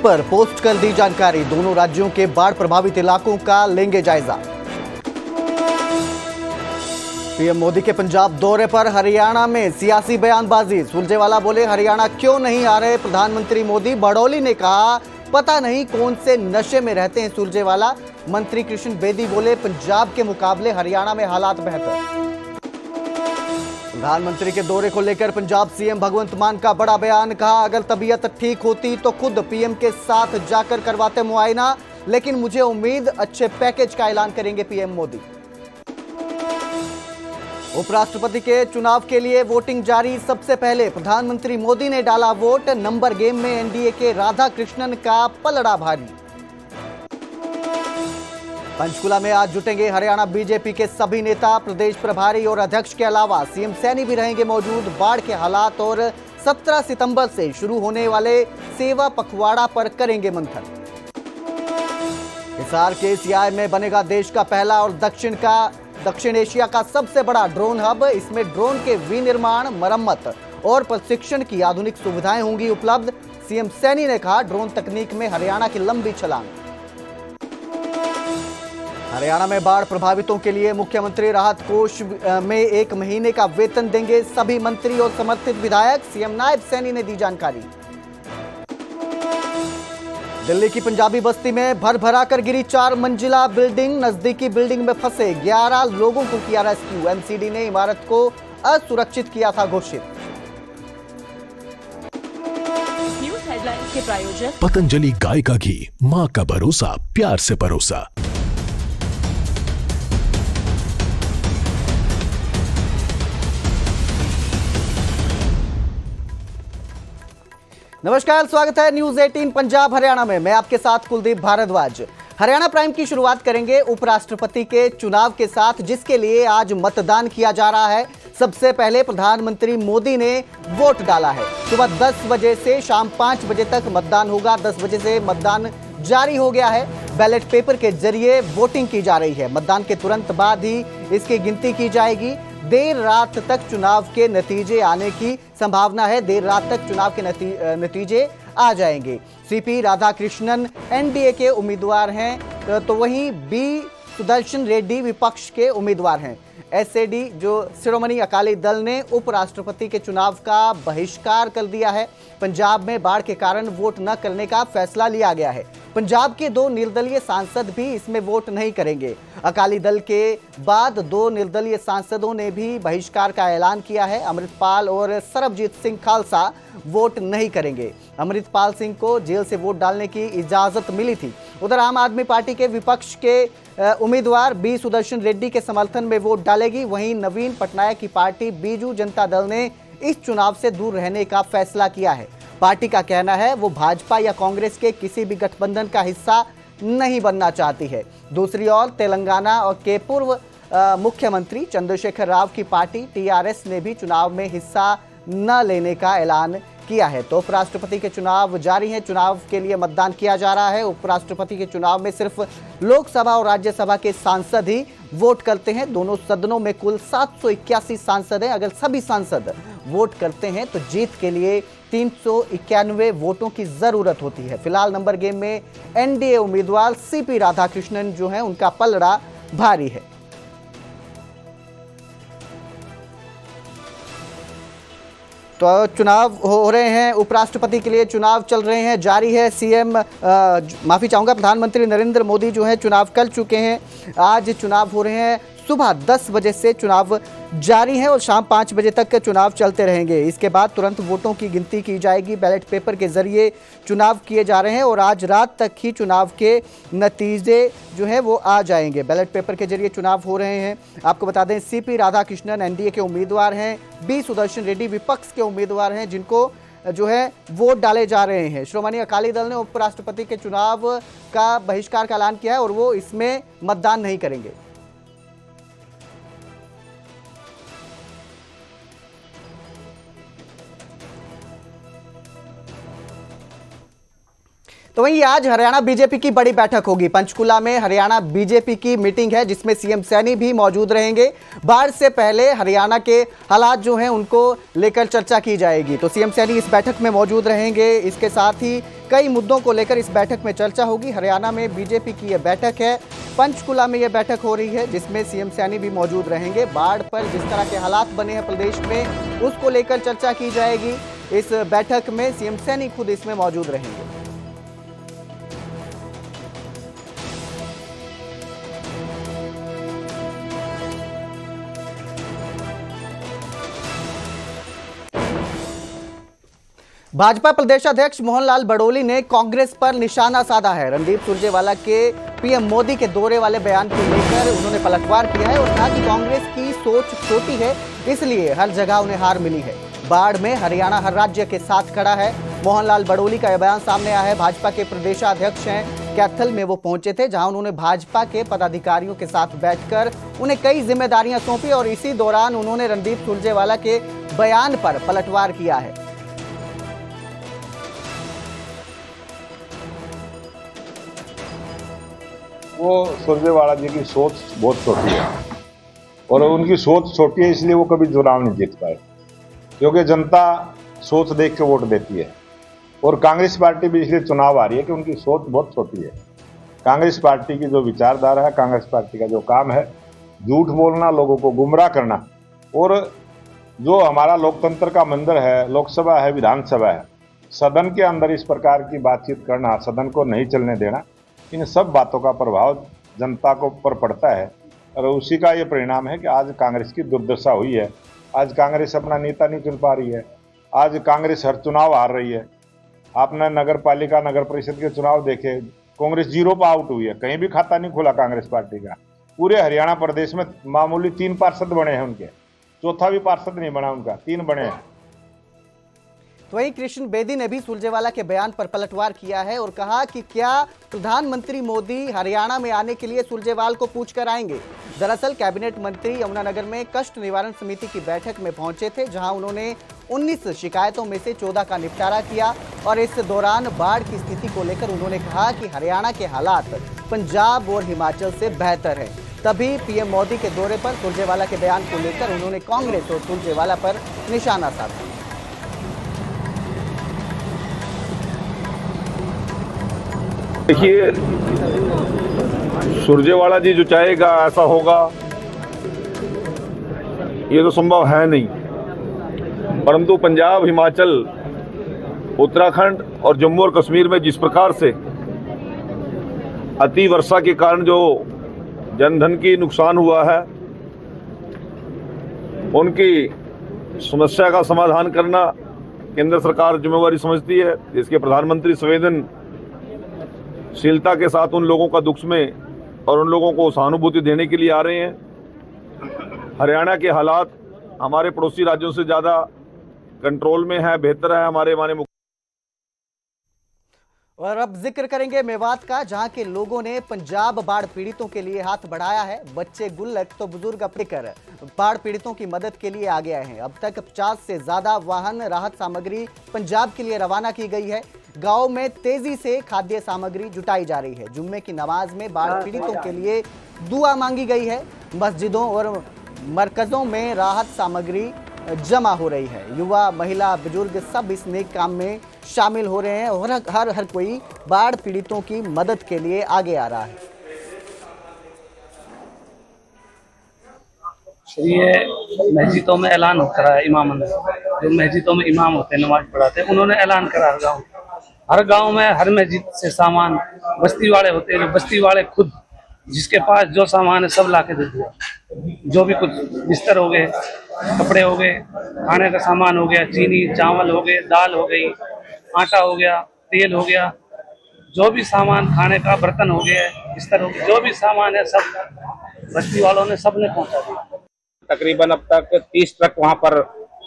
पर पोस्ट कर दी जानकारी। दोनों राज्यों के बाढ़ प्रभावित इलाकों का लेंगे जायजा। पीएम मोदी के पंजाब दौरे पर हरियाणा में सियासी बयानबाजी। सुरजेवाला बोले, हरियाणा क्यों नहीं आ रहे प्रधानमंत्री मोदी। बड़ौली ने कहा, पता नहीं कौन से नशे में रहते हैं सुरजेवाला। मंत्री कृष्ण बेदी बोले, पंजाब के मुकाबले हरियाणा में हालात बेहतर। प्रधानमंत्री के दौरे को लेकर पंजाब सीएम भगवंत मान का बड़ा बयान। कहा, अगर तबीयत ठीक होती तो खुद पीएम के साथ जाकर करवाते मुआयना, लेकिन मुझे उम्मीद अच्छे पैकेज का ऐलान करेंगे पीएम मोदी। उपराष्ट्रपति के चुनाव के लिए वोटिंग जारी। सबसे पहले प्रधानमंत्री मोदी ने डाला वोट। नंबर गेम में एनडीए के राधा कृष्णन का पलड़ा भारी। पंचकुला में आज जुटेंगे हरियाणा बीजेपी के सभी नेता। प्रदेश प्रभारी और अध्यक्ष के अलावा सीएम सैनी भी रहेंगे मौजूद। बाढ़ के हालात और 17 सितंबर से शुरू होने वाले सेवा पखवाड़ा पर करेंगे मंथन। हिसार के सीआई में बनेगा देश का पहला और दक्षिण एशिया का सबसे बड़ा ड्रोन हब। इसमें ड्रोन के विनिर्माण, मरम्मत और प्रशिक्षण की आधुनिक सुविधाएं होंगी उपलब्ध। सीएम सैनी ने कहा, ड्रोन तकनीक में हरियाणा की लंबी छलांग। हरियाणा में बाढ़ प्रभावितों के लिए मुख्यमंत्री राहत कोष में 1 महीने का वेतन देंगे सभी मंत्री और समर्थित विधायक। सीएम नायब सैनी ने दी जानकारी। दिल्ली की पंजाबी बस्ती में भर कर गिरी 4 मंजिला बिल्डिंग। नजदीकी बिल्डिंग में फंसे 11 लोगों को किया रेस्क्यू। एमसीडी ने इमारत को असुरक्षित किया था घोषित। न्यूज हेडलाइंस के प्रायोजक पतंजलि गाय का घी, माँ का भरोसा, प्यार से परोसा। नमस्कार, स्वागत है न्यूज 18 पंजाब हरियाणा में। मैं आपके साथ कुलदीप भारद्वाज। हरियाणा प्राइम की शुरुआत करेंगे उपराष्ट्रपति के चुनाव के साथ, जिसके लिए आज मतदान किया जा रहा है। सबसे पहले प्रधानमंत्री मोदी ने वोट डाला है। सुबह 10 बजे से शाम 5 बजे तक मतदान होगा। 10 बजे से मतदान जारी हो गया है। बैलेट पेपर के जरिए वोटिंग की जा रही है। मतदान के तुरंत बाद ही इसकी गिनती की जाएगी। देर रात तक चुनाव के नतीजे आने की संभावना है। देर रात तक चुनाव के नतीजे आ जाएंगे। सीपी राधाकृष्णन एनडीए के उम्मीदवार हैं, तो वहीं बी सुदर्शन रेड्डी विपक्ष के उम्मीदवार हैं। एसएडी जो शिरोमणि अकाली दल ने उपराष्ट्रपति के चुनाव का बहिष्कार कर दिया है। पंजाब में बाढ़ के कारण वोट न करने का फैसला लिया गया है। पंजाब के 2 निर्दलीय सांसद भी इसमें वोट नहीं करेंगे। अकाली दल के बाद 2 निर्दलीय सांसदों ने भी बहिष्कार का ऐलान किया है। अमृतपाल और सरबजीत सिंह खालसा वोट नहीं करेंगे। अमृतपाल सिंह को जेल से वोट डालने की इजाजत मिली थी। उधर आम आदमी पार्टी के विपक्ष के उम्मीदवार बी सुदर्शन रेड्डी के समर्थन में वोट डालेगी। वहीं नवीन पटनायक की पार्टी बीजू जनता दल ने इस चुनाव से दूर रहने का फैसला किया है। पार्टी का कहना है वो भाजपा या कांग्रेस के किसी भी गठबंधन का हिस्सा नहीं बनना चाहती है। दूसरी ओर तेलंगाना और के पूर्व मुख्यमंत्री चंद्रशेखर राव की पार्टी टीआरएस ने भी चुनाव में हिस्सा न लेने का ऐलान किया है। तो उपराष्ट्रपति के चुनाव जारी है। चुनाव के लिए मतदान किया जा रहा है। उपराष्ट्रपति के चुनाव में सिर्फ लोकसभा और राज्यसभा के सांसद ही वोट करते हैं। दोनों सदनों में कुल 781 सांसद हैं। अगर सभी सांसद वोट करते हैं तो जीत के लिए 391 वोटों की जरूरत होती है। फिलहाल नंबर गेम में एनडीए उम्मीदवार सीपी राधाकृष्णन जो हैं, उनका पलड़ा भारी है। तो चुनाव हो रहे हैं, उपराष्ट्रपति के लिए चुनाव चल रहे हैं, जारी है। प्रधानमंत्री नरेंद्र मोदी जो है चुनाव कर चुके हैं। आज चुनाव हो रहे हैं। सुबह 10 बजे से चुनाव जारी है और शाम 5 बजे तक के चुनाव चलते रहेंगे। इसके बाद तुरंत वोटों की गिनती की जाएगी। बैलेट पेपर के जरिए चुनाव किए जा रहे हैं और आज रात तक ही चुनाव के नतीजे जो है वो आ जाएंगे। बैलेट पेपर के जरिए चुनाव हो रहे हैं। आपको बता दें, सीपी राधाकृष्णन एनडीए के उम्मीदवार हैं। बी सुदर्शन रेड्डी विपक्ष के उम्मीदवार हैं, जिनको जो है वोट डाले जा रहे हैं। श्रोमणी अकाली दल ने उपराष्ट्रपति के चुनाव का बहिष्कार का ऐलान किया है और वो इसमें मतदान नहीं करेंगे। तो वहीं आज हरियाणा बीजेपी की बड़ी बैठक होगी। पंचकुला में हरियाणा बीजेपी की मीटिंग है जिसमें सीएम सैनी भी मौजूद रहेंगे। बाढ़ से पहले हरियाणा के हालात जो हैं उनको लेकर चर्चा की जाएगी, तो सीएम सैनी इस बैठक में मौजूद रहेंगे। इसके साथ ही कई मुद्दों को लेकर इस बैठक में चर्चा होगी। हरियाणा में बीजेपी की यह बैठक है, पंचकुला में यह बैठक हो रही है जिसमें सीएम सैनी भी मौजूद रहेंगे। बाढ़ पर जिस तरह के हालात बने हैं प्रदेश में उसको लेकर चर्चा की जाएगी। इस बैठक में सीएम सैनी खुद इसमें मौजूद रहेंगे। भाजपा प्रदेशाध्यक्ष मोहनलाल बड़ोली ने कांग्रेस पर निशाना साधा है। रणदीप सुरजेवाला के पीएम मोदी के दौरे वाले बयान को लेकर उन्होंने पलटवार किया है और कहा कि कांग्रेस की सोच छोटी है, इसलिए हर जगह उन्हें हार मिली है। बाढ़ में हरियाणा हर राज्य के साथ खड़ा है। मोहनलाल बड़ोली का यह बयान सामने आया है। भाजपा के प्रदेशाध्यक्ष हैं कैथल में वो पहुंचे थे, जहां उन्होंने भाजपा के पदाधिकारियों के साथ बैठकर उन्हें कई जिम्मेदारियां सौंपी और इसी दौरान उन्होंने रणदीप सुरजेवाला के बयान पर पलटवार किया है। वो सुरजेवाला जी की सोच बहुत छोटी है और उनकी सोच छोटी है इसलिए वो कभी चुनाव नहीं जीत पाए, क्योंकि जनता सोच देख के वोट देती है। और कांग्रेस पार्टी भी इसलिए चुनाव आ रही है कि उनकी सोच बहुत छोटी है। कांग्रेस पार्टी की जो विचारधारा है, कांग्रेस पार्टी का जो काम है, झूठ बोलना, लोगों को गुमराह करना, और जो हमारा लोकतंत्र का मंदिर है, लोकसभा है, विधानसभा है, सदन के अंदर इस प्रकार की बातचीत करना, सदन को नहीं चलने देना, इन सब बातों का प्रभाव जनता को पर पड़ता है और उसी का ये परिणाम है कि आज कांग्रेस की दुर्दशा हुई है। आज कांग्रेस अपना नेता नहीं चुन पा रही है। आज कांग्रेस हर चुनाव हार रही है। आपने नगर पालिका, नगर परिषद के चुनाव देखे, कांग्रेस 0 पर आउट हुई है। कहीं भी खाता नहीं खुला कांग्रेस पार्टी का। पूरे हरियाणा प्रदेश में मामूली 3 पार्षद बने हैं उनके, चौथा भी पार्षद नहीं बना उनका, 3 बने हैं। तो वहीं कृष्ण बेदी ने भी सुरजेवाला के बयान पर पलटवार किया है और कहा कि क्या प्रधानमंत्री मोदी हरियाणा में आने के लिए सुरजेवाला को पूछ कर आएंगे। दरअसल कैबिनेट मंत्री यमुनानगर में कष्ट निवारण समिति की बैठक में पहुंचे थे, जहां उन्होंने 19 शिकायतों में से 14 का निपटारा किया और इस दौरान बाढ़ की स्थिति को लेकर उन्होंने कहा कि हरियाणा के हालात पंजाब और हिमाचल से बेहतर है। तभी पीएम मोदी के दौरे पर सुरजेवाला के बयान को लेकर उन्होंने कांग्रेस और सुरजेवाला पर निशाना साधा। देखिए, सुरजेवाला जी जो चाहेगा ऐसा होगा, ये तो संभव है नहीं। परंतु पंजाब, हिमाचल, उत्तराखंड और जम्मू और कश्मीर में जिस प्रकार से अति वर्षा के कारण जो जनधन की नुकसान हुआ है, उनकी समस्या का समाधान करना केंद्र सरकार जिम्मेवारी समझती है। इसके प्रधानमंत्री संवेदनशीलता के साथ उन लोगों का दुख में और उन लोगों को सहानुभूति देने के लिए आ रहे हैं। हरियाणा के हालात हमारे पड़ोसी राज्यों से ज़्यादा कंट्रोल में है, बेहतर है। हमारे माननीय और अब जिक्र करेंगे मेवात का, जहां के लोगों ने पंजाब बाढ़ पीड़ितों के लिए हाथ बढ़ाया है। बच्चे गुल्लक तो बुजुर्ग अपने कर बाढ़ पीड़ितों की मदद के लिए आगे आए हैं। अब तक 50 से ज्यादा वाहन राहत सामग्री पंजाब के लिए रवाना की गई है। गांव में तेजी से खाद्य सामग्री जुटाई जा रही है। जुम्मे की नमाज में बाढ़ पीड़ितों के लिए दुआ मांगी गई है। मस्जिदों और मरकजों में राहत सामग्री जमा हो रही है। युवा, महिला, बुजुर्ग सब इस नेक काम में शामिल हो रहे हैं और हर कोई बाढ़ पीड़ितों की मदद के लिए आगे आ रहा है। ये मस्जिदों में ऐलान होता रहा है, इमाम ने, जो मस्जिदों में इमाम होते हैं, नमाज पढ़ाते हैं, उन्होंने ऐलान करा हर गांव में, हर मस्जिद से सामान बस्ती वाले होते हैं, जो बस्ती वाले खुद जिसके पास जो सामान है सब ला के दे दिया। जो भी कुछ बिस्तर हो गए, कपड़े हो गए, खाने का सामान हो गया, चीनी, चावल हो गए, दाल हो गई, आटा हो गया, तेल हो गया, जो भी सामान खाने का, बर्तन हो गया, बिस्तर हो गया, जो भी सामान है सब बस्ती वालों ने सबने पहुंचा दिया। तकरीबन अब तक 30 ट्रक वहां पर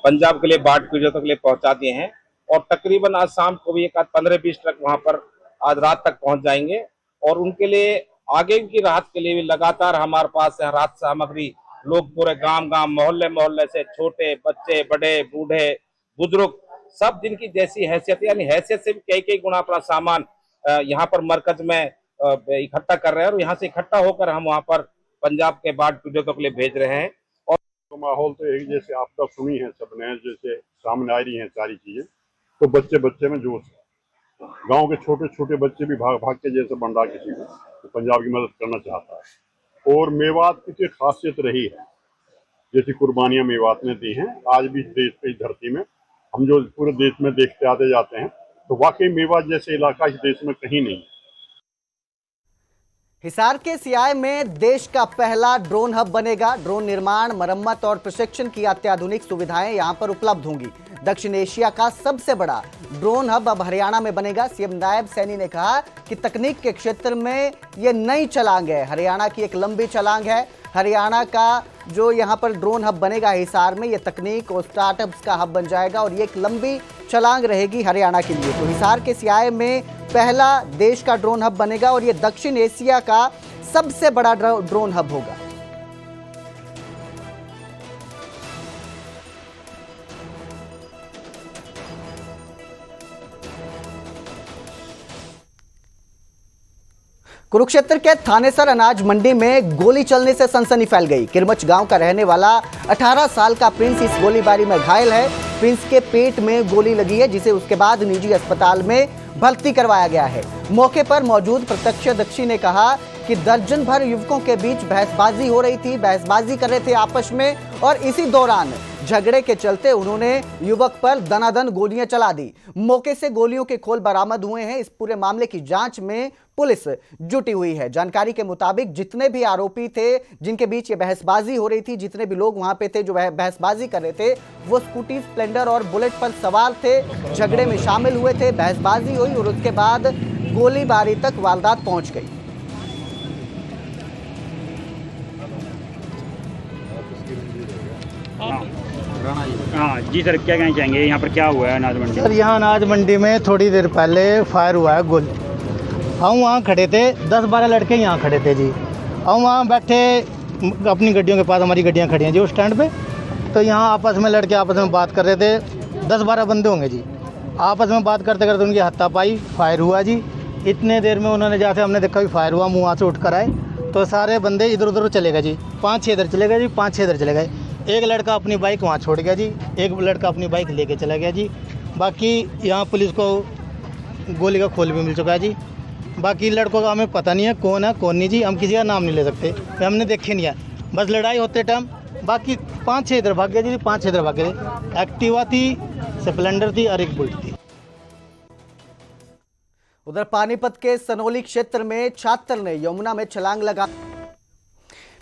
पंजाब के लिए बाढ़ पीड़ितों के लिए पहुंचा दिए हैं और तकरीबन आज शाम को भी एक 15-20 ट्रक वहां पर आज रात तक पहुंच जाएंगे और उनके लिए आगे की राहत के लिए भी लगातार हमारे पास राहत सामग्री लोग पूरे गांव-गांव, मोहल्ले से छोटे बच्चे, बड़े, बूढ़े, बुजुर्ग सब जिनकी जैसी हैसियत, यानी हैसियत से भी कई गुना अपना सामान यहाँ पर मरकज में इकट्ठा कर रहे हैं और यहाँ से इकट्ठा होकर हम वहाँ पर पंजाब के बाढ़ पीड़ितों के लिए भेज रहे हैं। और तो माहौल तो एक जैसे आपदा सुनी है सबने, जैसे सामने आ रही हैं सारी चीजें, तो बच्चे बच्चे में जोश है। गांव के छोटे छोटे बच्चे भी भाग भाग के जैसे बन रहा किसी को तो पंजाब की मदद करना चाहता है। और मेवात की खासियत रही है, जैसी कुर्बानियां मेवात ने दी हैं, आज भी देश की धरती में हम जो पूरे देश में देखते आते जाते हैं, तो वाकई मेवात जैसे इलाका इस देश में कहीं नहीं है। हिसार के सियाय में देश का पहला ड्रोन हब बनेगा। ड्रोन निर्माण, मरम्मत और प्रशिक्षण की अत्याधुनिक सुविधाएं यहां पर उपलब्ध होंगी। दक्षिण एशिया का सबसे बड़ा ड्रोन हब अब हरियाणा में बनेगा। सीएम नायब सैनी ने कहा कि तकनीक के क्षेत्र में यह नई छलांग है, हरियाणा की एक लंबी छलांग है। हरियाणा का जो यहाँ पर ड्रोन हब बनेगा हिसार में, ये तकनीक और स्टार्टअप्स का हब बन जाएगा और ये एक लंबी छलांग रहेगी हरियाणा के लिए। तो हिसार के सियाय में पहला देश का ड्रोन हब बनेगा और ये दक्षिण एशिया का सबसे बड़ा ड्रोन हब होगा। कुरुक्षेत्र के थानेसर अनाज मंडी में गोली चलने से सनसनी फैल गई। किरमच गांव का रहने वाला 18 साल का प्रिंस इस गोलीबारी में घायल है। प्रिंस के पेट में गोली लगी है, जिसे उसके बाद निजी अस्पताल में भर्ती करवाया गया है। मौके पर मौजूद प्रत्यक्षदर्शी ने कहा कि दर्जन भर युवकों के बीच बहसबाजी हो रही थी, बहसबाजी कर रहे थे आपस में और इसी दौरान झगड़े के चलते उन्होंने युवक पर दनादन गोलियां चला दी। मौके से गोलियों के खोल बरामद हुए हैं। इस पूरे मामले की जांच में पुलिस जुटी हुई है। जानकारी के मुताबिक जितने भी आरोपी थे जिनके बीच ये बहसबाजी हो रही थी, जितने भी लोग वहां पे थे जो बहसबाजी कर रहे थे, वो स्कूटी, स्प्लेंडर और बुलेट पर सवार थे, झगड़े में शामिल हुए थे, बहसबाजी हुई और उसके बाद गोलीबारी तक वारदात पहुंच गई। हाँ जी सर, क्या कहना चाहेंगे, यहाँ पर क्या हुआ है अनाज मंडी? सर यहाँ अनाज मंडी में थोड़ी देर पहले फायर हुआ है गोली। हम वहाँ खड़े थे, 10-12 लड़के यहाँ खड़े थे जी। हम वहाँ बैठे अपनी गड्डियों के पास, हमारी गड्डियाँ खड़ी हैं जी उस स्टैंड पे। तो यहाँ आपस में लड़के आपस में बात कर रहे थे, 10-12 बंदे होंगे जी। आपस में बात करते करते उनकी हाथापाई, फायर हुआ जी। इतने देर में उन्होंने जाते, हमने देखा भी फायर हुआ, मुँह वहाँ से उठ कर आए तो सारे बंदे इधर उधर चले गए जी। 5-6 इधर चले गए जी, 5-6 इधर चले गए। एक लड़का अपनी बाइक वहाँ छोड़ गया जी, एक लड़का अपनी बाइक लेके चला गया जी। बाकी यहाँ पुलिस को गोली का खोल भी मिल चुका है जी। बाकी लड़कों का हमें पता नहीं है कौन है कौन नहीं जी, हम किसी का नाम नहीं ले सकते, हमने देखे नहीं है। बस लड़ाई होते टाइम बाकी 5-6 इधर भाग गया जी, 5-6 इधर भाग गए। एक्टिवा थी, स्प्लेंडर थी और एक बुलेट थी। उधर पानीपत के सनोली क्षेत्र में छात्र ने यमुना में छलांग लगा।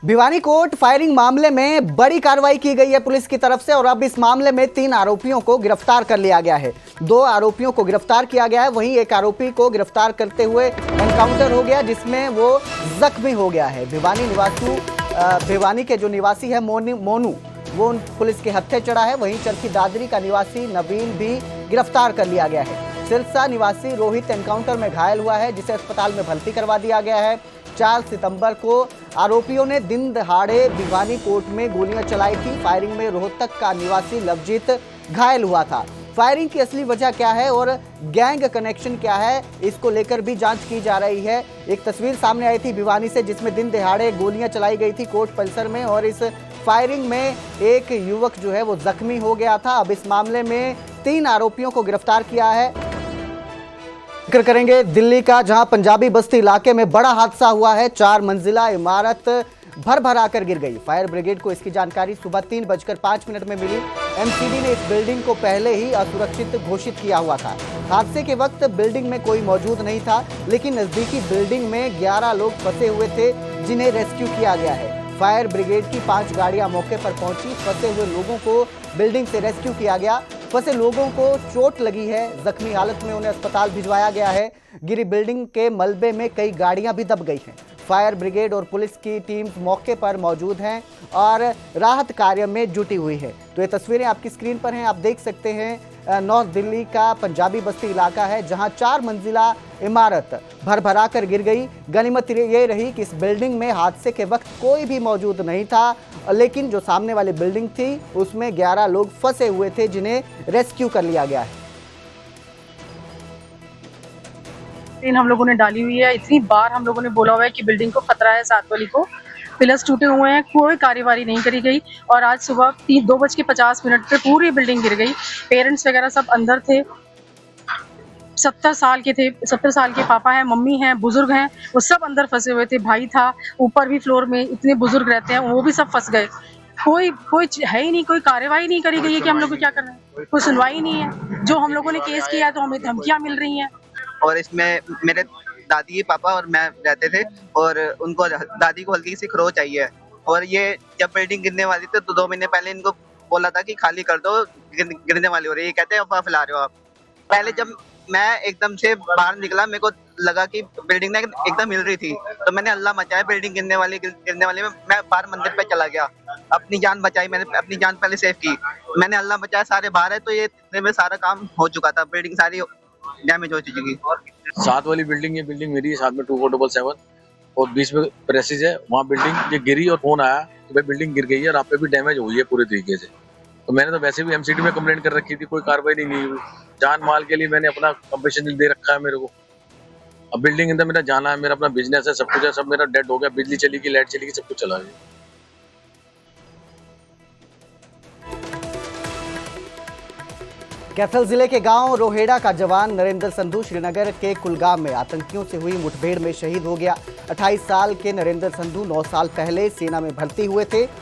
भिवानी कोर्ट फायरिंग मामले में बड़ी कार्रवाई की गई है पुलिस की तरफ से और अब इस मामले में 3 आरोपियों को गिरफ्तार कर लिया गया है। 2 आरोपियों को गिरफ्तार किया गया है, वहीं एक आरोपी को गिरफ्तार करते हुए एनकाउंटर हो गया जिसमें वो जख्मी हो गया है। भिवानी के जो निवासी है मोनू, वो पुलिस के हत्थे चढ़ा है। वहीं चरखी दादरी का निवासी नवीन भी गिरफ्तार कर लिया गया है। सिरसा निवासी रोहित एनकाउंटर में घायल हुआ है, जिसे अस्पताल में भर्ती करवा दिया गया है। 4 सितंबर को आरोपियों ने दिन दहाड़े भिवानी कोर्ट में गोलियां चलाई थी। फायरिंग में रोहतक का निवासी लवजीत घायल हुआ था। फायरिंग की असली वजह क्या है और गैंग कनेक्शन क्या है, इसको लेकर भी जांच की जा रही है। एक तस्वीर सामने आई थी भिवानी से जिसमें दिन दहाड़े गोलियां चलाई गई थी कोर्ट परिसर में और इस फायरिंग में एक युवक जो है वो जख्मी हो गया था। अब इस मामले में 3 आरोपियों को गिरफ्तार किया है। जिक्र करेंगे दिल्ली का, जहां पंजाबी बस्ती इलाके में बड़ा हादसा हुआ है। 4 मंजिला इमारत भर कर गिर गई। फायर ब्रिगेड को इसकी जानकारी सुबह 3:05 में मिली। एमसीडी ने इस बिल्डिंग को पहले ही असुरक्षित घोषित किया हुआ था। हादसे के वक्त बिल्डिंग में कोई मौजूद नहीं था, लेकिन नजदीकी बिल्डिंग में 11 लोग फंसे हुए थे जिन्हें रेस्क्यू किया गया है। फायर ब्रिगेड की 5 गाड़ियां मौके पर पहुंची। फंसे हुए लोगों को बिल्डिंग से रेस्क्यू किया गया। फंसे लोगों को चोट लगी है, जख्मी हालत में उन्हें अस्पताल भिजवाया गया है। गिरी बिल्डिंग के मलबे में कई गाड़ियां भी दब गई हैं। फायर ब्रिगेड और पुलिस की टीम मौके पर मौजूद हैं और राहत कार्य में जुटी हुई है। तो ये तस्वीरें आपकी स्क्रीन पर हैं, आप देख सकते हैं। नॉर्थ दिल्ली का पंजाबी बस्ती इलाका है जहां 4 मंजिला इमारत भर कर गिर गई। गनीमत ये रही कि इस बिल्डिंग में हादसे के वक्त कोई भी मौजूद नहीं था, लेकिन जो सामने वाली बिल्डिंग थी उसमें 11 लोग फंसे हुए थे जिन्हें रेस्क्यू कर लिया गया है। कैंपेन हम लोगों ने डाली हुई है। इतनी बार हम लोगों ने बोला हुआ है कि बिल्डिंग को खतरा है, 7 वाली को पिलर्स टूटे हुए हैं, कोई कार्यवाही नहीं करी गई। और आज सुबह 2:50 पे पूरी बिल्डिंग गिर गई। पेरेंट्स वगैरह सब अंदर थे, 70 साल के पापा हैं, मम्मी हैं, बुजुर्ग हैं, वो सब अंदर फंसे हुए थे। भाई था ऊपर भी फ्लोर में, इतने बुजुर्ग रहते हैं, वो भी सब फंस गए। कोई है ही नहीं, कोई कार्यवाही नहीं करी गई है कि हम लोग को क्या करना है, कोई सुनवाई नहीं है। जो हम लोगों ने केस किया है तो हमें धमकियां मिल रही हैं। और इसमें मेरे दादी पापा और मैं रहते थे और उनको दादी को हल्की सी खरोच आई है। और ये जब बिल्डिंग गिरने वाली थी तो 2 महीने पहले इनको बोला था कि खाली कर दो, गिरने वाली हो रही है। ये कहते हैं अफवाह फैला रहे हो आप। पहले जब मैं एकदम से बाहर निकला, मेरे को लगा कि बिल्डिंग ना एकदम हिल रही थी, तो मैंने अल्लाह मचाया, बिल्डिंग गिरने वाली में मैं बाहर मंदिर पे चला गया, अपनी जान बचाई, मैंने अपनी जान पहले सेव की, मैंने अल्लाह बचाया, सारे बाहर है। तो ये इतने में सारा काम हो चुका था, बिल्डिंग सारी डैमेज हो चुकी। 7 वाली बिल्डिंग, ये बिल्डिंग मेरी है, साथ में 2477 और बीच में प्रेसिज है। वहाँ बिल्डिंग ये गिरी और फोन आया कि भाई बिल्डिंग गिर गई है और आप पे भी डैमेज हुई है पूरे तरीके से। तो मैंने तो वैसे भी एमसीडी में कंप्लेंट कर रखी थी, कोई कार्रवाई नहीं हुई। जान माल के लिए मैंने अपना कंपनसेशन दे रखा है मेरे को। अब बिल्डिंग अंदर मेरा जाना है, मेरा अपना बिजनेस है, सब कुछ है, सब मेरा डेड हो गया। बिजली चली गई, लाइट चली गई, सब कुछ चला गया। कैथल जिले के गांव रोहेड़ा का जवान नरेंद्र संधू श्रीनगर के कुलगाम में आतंकियों से हुई मुठभेड़ में शहीद हो गया। 28 साल के नरेंद्र संधू 9 साल पहले सेना में भर्ती हुए थे।